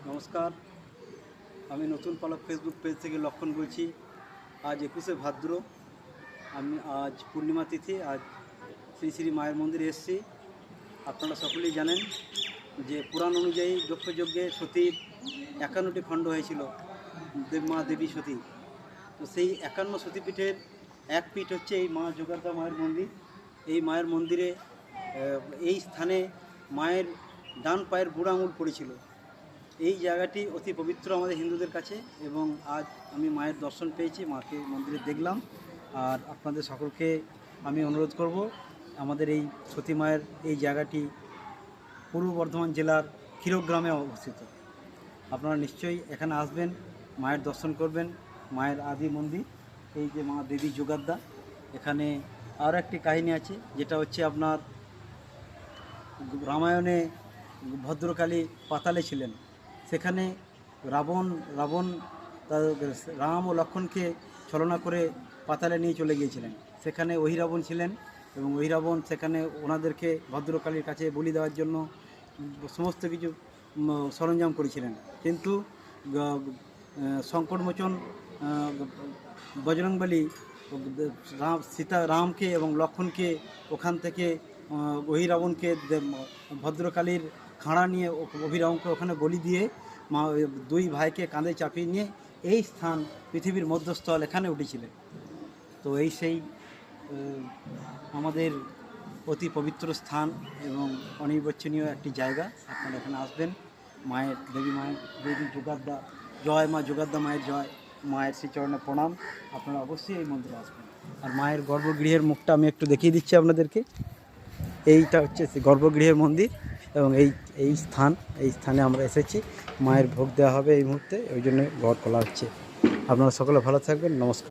নমস্কার, আমি নতুন পালক ফেসবুক পেজ থেকে লক্ষণ বলছি। আজ 21শে ভাদ্র, আমি আজ পূর্ণিমা তিথি। আজ শ্রী শ্রী মায়ের মন্দিরে এসেছি। আপনারা সকলেই জানেন যে পুরাণ অনুযায়ী দক্ষযজ্ঞে সতীর 51টি খণ্ড হয়েছিল, মা দেবী সতী। তো সেই 51 সতীপীঠের এক পীঠ হচ্ছে এই মা যোগাদ্দা মায়ের মন্দির। এই মায়ের মন্দিরে এই স্থানে মায়ের ডান পায়ের বুড়ো আঙুল পড়েছিল। এই জায়গাটি অতি পবিত্র আমাদের হিন্দুদের কাছে, এবং আজ আমি মায়ের দর্শন পেয়েছি, মাকে মন্দিরে দেখলাম। আর আপনাদের সকলকে আমি অনুরোধ করব, আমাদের এই সতী মায়ের এই জায়গাটি পূর্ব বর্ধমান জেলার ক্ষীরগ্রামে অবস্থিত। আপনারা নিশ্চয়ই এখানে আসবেন, মায়ের দর্শন করবেন। মায়ের আদি মন্দির এই যে মা দেবী যোগাদ্দা। এখানে আরও একটি কাহিনী আছে, যেটা হচ্ছে আপনার রামায়ণে ভদ্রকালী পাতালে ছিলেন। সেখানে রাবণ রাম ও লক্ষ্মণকে ছলনা করে পাতালে নিয়ে চলে গিয়েছিলেন। সেখানে অহিরাবণ ছিলেন, এবং অহিরাবণ সেখানে ওনাদেরকে ভদ্রকালীর কাছে বলি দেওয়ার জন্য সমস্ত কিছু সরঞ্জাম করেছিলেন। কিন্তু সংকটমোচন বজরংবলী রামকে এবং লক্ষ্মণকে ওখান থেকে অহিরাবণকে ভদ্রকালীর খাঁড়া নিয়ে অভিরামকে ওখানে বলি দিয়ে দুই ভাইকে কাঁধে চাপিয়ে নিয়ে এই স্থান পৃথিবীর মধ্যস্থল এখানে উঠেছিলেন। তো এই সেই আমাদের অতি পবিত্র স্থান এবং অনির্বচনীয় একটি জায়গা। আপনারা এখানে আসবেন। মায়ের দেবী যোগাদ্দা জয়, মা যোগাদ্দা মায়ের জয়, মায়ের শ্রীচরণে প্রণাম। আপনারা অবশ্যই এই মন্দিরে আসবেন। আর মায়ের গর্ভগৃহের মুখটা আমি একটু দেখিয়ে দিচ্ছি আপনাদেরকে। এইটা হচ্ছে গর্ভগৃহের মন্দির, এবং এই স্থানে আমরা এসেছি। মায়ের ভোগ দেওয়া হবে এই মুহূর্তে, ওই জন্য ঘর খোলা হচ্ছে। আপনারা সকলে ভালো থাকবেন। নমস্কার।